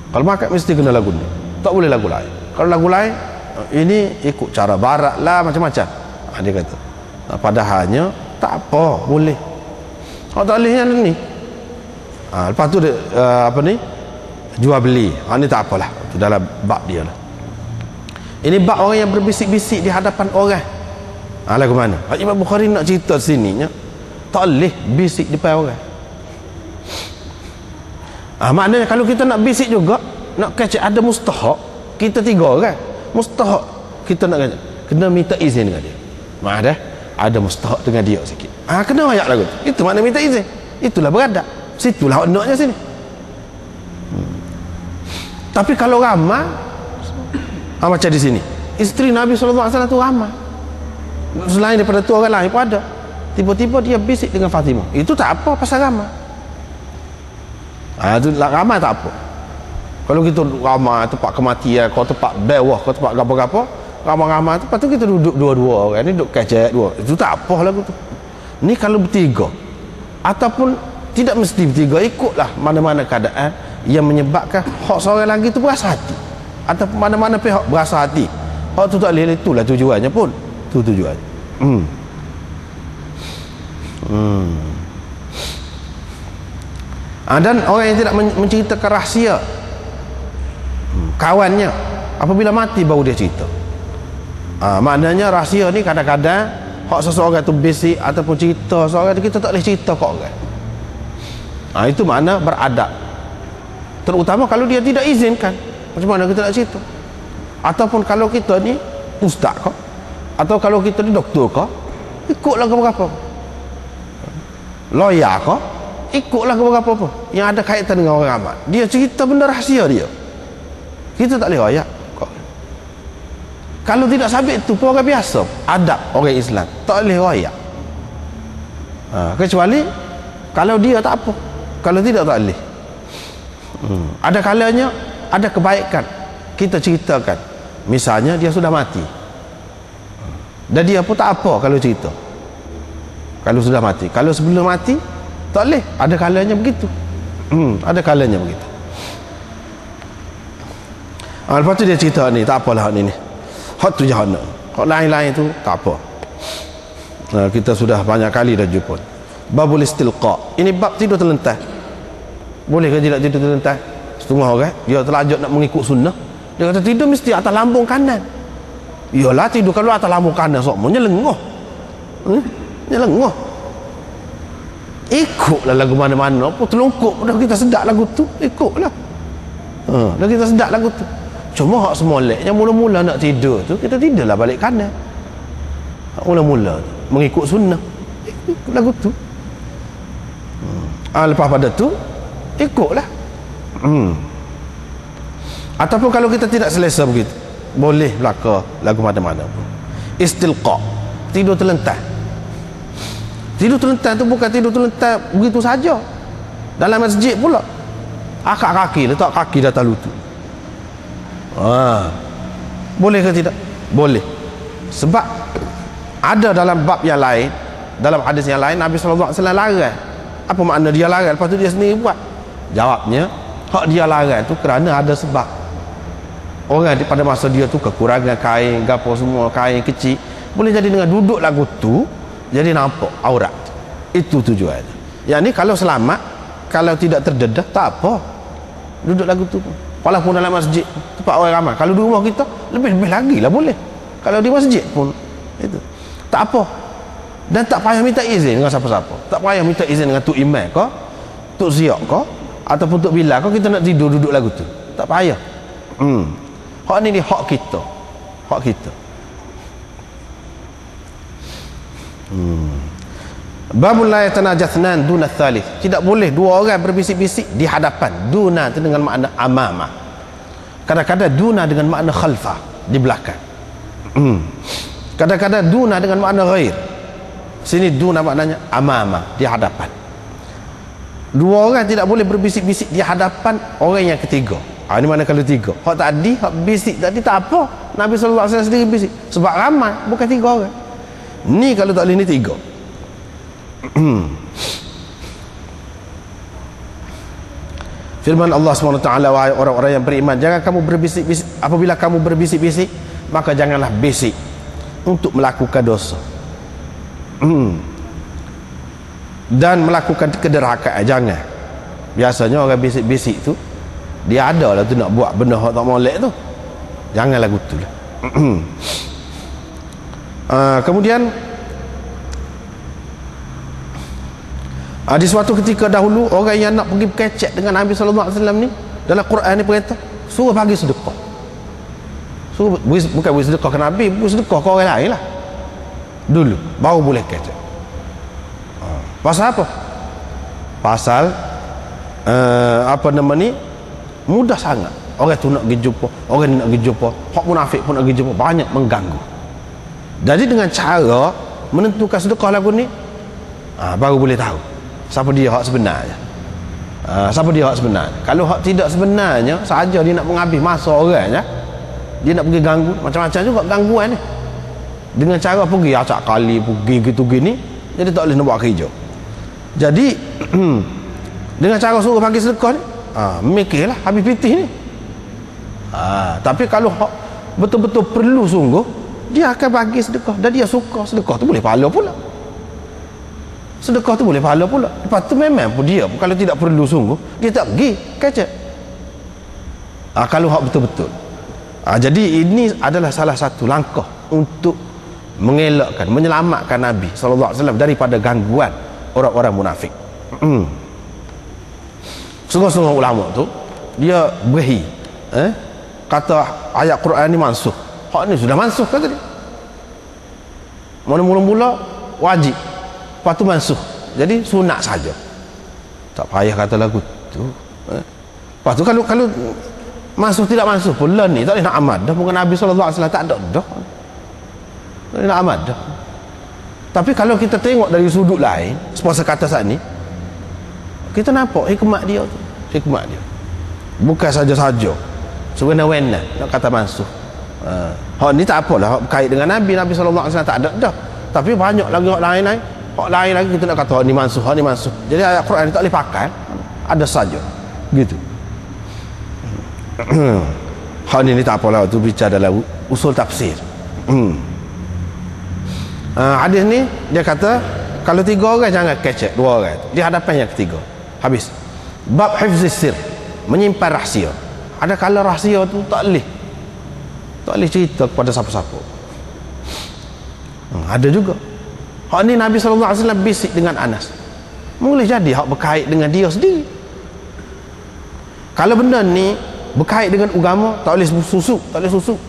Kalau makan mesti kena lagu ni, tak boleh lagu lain. Kalau lagu lain, ini ikut cara barat lah, macam-macam. Dia kata padahalnya tak apa, boleh. Kalau tak boleh yang ni, lepas tu dia, apa ni, jual beli. Ini tak apalah, itu dalam bab dia lah. Ini bab orang yang berbisik-bisik di hadapan orang. Lagu mana? Imam Bukhari nak cerita sininya, tak boleh bisik depan orang. Maknanya kalau kita nak bisik juga, nak kecek ada mustahak, kita 3 orang. Mustahak kita nak kena minta izin dengan dia. Dah ada mustahak dengan dia sikit. Kena ayat lagu tu. Itu makna minta izin. Itulah beradab. Situlah naknya sini. Tapi kalau ramai, macam di sini, isteri Nabi SAW tu ramai. Selain daripada tu orang lain pun ada. Tiba-tiba dia bisik dengan Fatimah. Itu tak apa, pasal ramai. Itu ramai tak apa. Kalau kita ramai tempat kematian, kau tempat bewah, kau tempat apa-apa, ramai-ramai tu, lepas tu kita duduk dua-dua orang ni, duduk kecek dua, itu tak apa lagu tu. Ni kalau bertiga, ataupun tidak mesti bertiga, ikutlah mana-mana keadaan yang menyebabkan hak seorang lagi tu berasa hati, ataupun mana-mana pihak berasa hati, hak tu tak boleh, itulah tujuannya pun, tu tujuannya. Dan orang yang tidak menceritakan rahsia kawannya, apabila mati baru dia cerita. Maknanya rahsia ni kadang-kadang hak seseorang tu bisik ataupun cerita seorang tu, kita tak boleh cerita ke orang. Itu makna beradab, terutama kalau dia tidak izinkan. Macam mana kita nak cerita? Ataupun kalau kita ni ustaz kau, atau kalau kita ni doktor kau, ikutlah ke berapa, lawyer kau, ikutlah ke berapa apa yang ada kaitan dengan orang ramai. Dia cerita benda rahsia dia, kita tak boleh royak. Kalau tidak sabit tu pun orang biasa, adab orang Islam, tak boleh royak. Kecuali kalau dia tak apa, kalau tidak tak boleh. Ada kalanya ada kebaikan kita ceritakan, misalnya dia sudah mati dan dia pun tak apa kalau cerita. Kalau sudah mati, kalau sebelum mati tak boleh, ada kalanya begitu. Ada kalanya begitu. Lepas tu dia cerita ni, tak apalah ni hak tu jahat, hak lain-lain tu tak apa. Kita sudah banyak kali dah jumpa babul istilqa. Ini bab tidur terlentang. Boleh ke tidak tidur terlentang? Setengah orang dia terlajak nak mengikut sunnah, dia kata tidur mesti atas lambung kanan. Iyalah, tidur kalau atas lambung kanan semuanya lengoh. Lengoh. Ikutlah lagu mana-mana apa telungkup, dah kita sedap lagu tu, ikutlah. Dah kita sedap lagu tu. Cuma hak semolek yang mula-mula nak tidur tu, kita tidurlah balik kanan. Hak mula-mula mengikut sunnah, ikut lagu tu. Lepas pada tu ikutlah. Ataupun kalau kita tidak selesa begitu, boleh belaka lagu mana-mana pun. Istilqa, tidur terlentang. Tidur terlentang tu bukan tidur terlentang begitu saja, dalam masjid pula. Akak kaki, letak kaki di atas lutut. Boleh ke tidak? Boleh. Sebab ada dalam bab yang lain, dalam hadis yang lain, Nabi SAW larang. Apa makna dia larang? Lepas tu dia sendiri buat. Jawabnya, hak dia larang tu kerana ada sebab. Orang pada masa dia tu kekurangan kain, gapo semua, kain kecil, boleh jadi dengan duduk lagu tu jadi nampak aurat. Itu tujuannya. Yang ni kalau selamat, kalau tidak terdedah, tak apa, duduk lagu tu pun. Walaupun dalam masjid tempat orang ramai. Kalau di rumah kita lebih-lebih lagi lah boleh. Kalau di masjid pun itu tak apa. Dan tak payah minta izin dengan siapa-siapa. Tak payah minta izin dengan Tok Imam ke, Tok Ziak ke, ataupun Tok Bilal ke, kita nak tidur duduk lagu tu. Tak payah. Hak ni hak kita. Hak kita. Babul la yatanajathnan duna thalith. Tidak boleh dua orang berbisik-bisik di hadapan. Duna itu dengan makna amama. Kadang-kadang duna dengan makna khalfa, di belakang. Kadang-kadang duna dengan makna ghair. Sini duna maknanya amama, di hadapan. Dua orang tidak boleh berbisik-bisik di hadapan orang yang ketiga. Ini mana kalau tiga. Hak tadi, hak bisik tadi tak apa. Nabi SAW sendiri bisik. Sebab ramai, bukan tiga orang. Ni kalau tak boleh ni tiga. Fi Firman Allah SWT, wahai orang-orang yang beriman, jangan kamu berbisik-bisik. Apabila kamu berbisik-bisik, maka janganlah bisik untuk melakukan dosa dan melakukan kederhakaan. Jangan. Biasanya orang bisik-bisik tu, dia ada lah tu nak buat benda yang tak molek tu. Janganlah gitu lah. Kemudian di suatu ketika dahulu, orang yang nak pergi berkecek dengan Nabi SAW ni, dalam Quran ni perintah suruh bagi sedekah. Suruh bukan bagi sedekah ke Nabi, bagi sedekah ke orang lain lah dulu, baru boleh kecek. Pasal apa? Pasal apa nama ni, mudah sangat orang tu nak pergi jumpa, orang ni nak pergi jumpa, hak munafik pun nak pergi jumpa, banyak mengganggu. Jadi dengan cara menentukan sedekah lagu ni, baru boleh tahu siapa dia hak sebenarnya. Siapa dia hak sebenarnya. Kalau hak tidak sebenarnya saja dia nak mengambil masa orangnya, dia nak pergi ganggu, macam-macam juga gangguan ni. Dengan cara pergi acak kali, pergi gitu gini, jadi tak boleh nak buat kerja. Jadi dengan cara suruh bagi sedekah ni, mikirlah habis pitih ni. Tapi kalau hak betul-betul perlu sungguh, dia akan bagi sedekah, dan dia suka sedekah tu boleh pahala pula. Sedekah tu boleh pahala pula. Lepas tu memang pun dia kalau tidak perlu sungguh, dia tak pergi kecek. Kalau hak betul-betul. Jadi ini adalah salah satu langkah untuk mengelakkan, menyelamatkan Nabi SAW daripada gangguan orang-orang munafik. Setengah-setengah ulama tu dia beri kata ayat Quran ni mansuh. Hak ni sudah mansuh kata dia. Mula-mula wajib, lepas tu mansuh, jadi sunat saja, tak payah kata lagu tu. Lepas tu kalau mansuh tidak mansuh pun lah ni tak boleh nak amat dah. Mungkin Nabi SAW tak ada dah, tak boleh nak amat dah. Tapi kalau kita tengok dari sudut lain, sepuasa kata saat ni, kita nampak hikmat dia tu. Hikmat dia bukan saja-saja sewenang-wenang nak kata mansuh. Hak ni tak apalah, hak berkait dengan Nabi SAW tak ada dah. Tapi banyak lagi hak lain-lain, hak lain lagi kita nak kata hak ni mansuh, hak ni mansuh. Jadi ayat Quran ni tak boleh pakai, ada saja gitu. Hal ini tak apalah, tu bicara dalam usul tafsir. Hadis ni dia kata kalau 3 orang jangan kecek 2 orang di hadapan yang ketiga. Habis. Bab hifzis sir, menyimpan rahsia. Ada kala rahsia tu tak boleh cerita kepada siapa-siapa. Ada juga. Hak ni Nabi SAW bisik dengan Anas. Boleh jadi hak berkait dengan dia sendiri. Kalau benda ni berkait dengan agama, tak boleh susuk.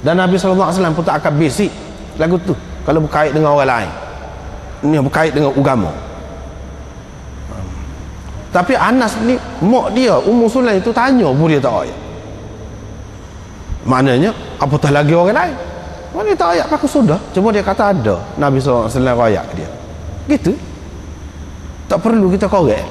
Dan Nabi SAW pun tak akan bisik lagu tu kalau berkait dengan orang lain. Ini berkait dengan agama. Tapi Anas ni, mak dia Ummu Sulaim tu tanya pun dia tak ayat. Maknanya apatah lagi orang lain. Mana tak ayat pakai sudah. Cuma dia kata ada Nabi SAW ayat dia. Gitu. Tak perlu kita korek.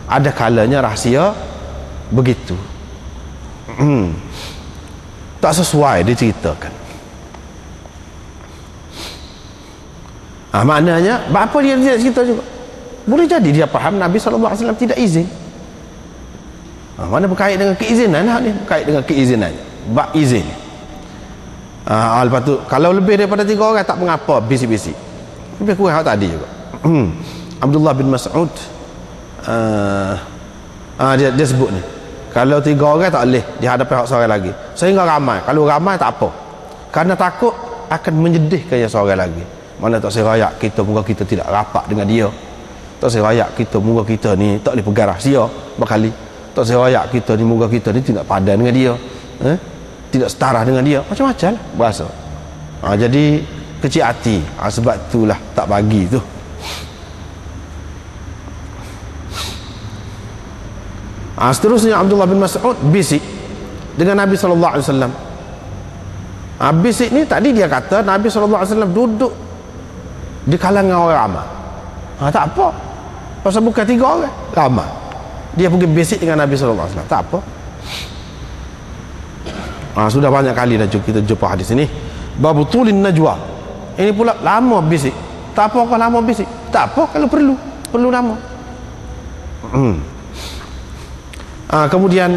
Ada kalanya rahsia begitu. Tak sesuai diceritakan. Maknanya apa dia tidak cerita juga. Boleh jadi dia faham Nabi SAW tidak izin. Mana berkait dengan keizinan ni, berkait dengan keizinan, bab izin. Lepas tu kalau lebih daripada 3 orang tak mengapa, bisik-bisik. Lebih kurang hal tadi juga. Abdullah bin Mas'ud dia sebut ni, kalau 3 orang tak boleh di hadapan seorang lagi, sehingga ramai. Kalau ramai tak apa, kerana takut akan menyedihkan yang seorang lagi. Mana tak serayak kita, moga kita tidak rapat dengan dia. Tak serayak kita, moga kita ni tak boleh pegang rahsia berkali. Tak serayak kita ni, moga kita ni tidak padan dengan dia, tidak setara dengan dia, macam-macam lah bahasa. Jadi kecil hati, sebab itulah tak bagi tu. Seterusnya Abdullah bin Mas'ud bisik dengan Nabi SAW. Bisik ni tadi dia kata Nabi SAW duduk di kalangan orang ramai. Tak apa, pasal bukan 3 orang ramai, dia pergi bisik dengan Nabi SAW, tak apa. Sudah banyak kali dah kita jumpa hadis ini. Babutulin najwa, ini pula lama bisik. Tak apa kalau lama bisik, tak apa kalau perlu lama. Kemudian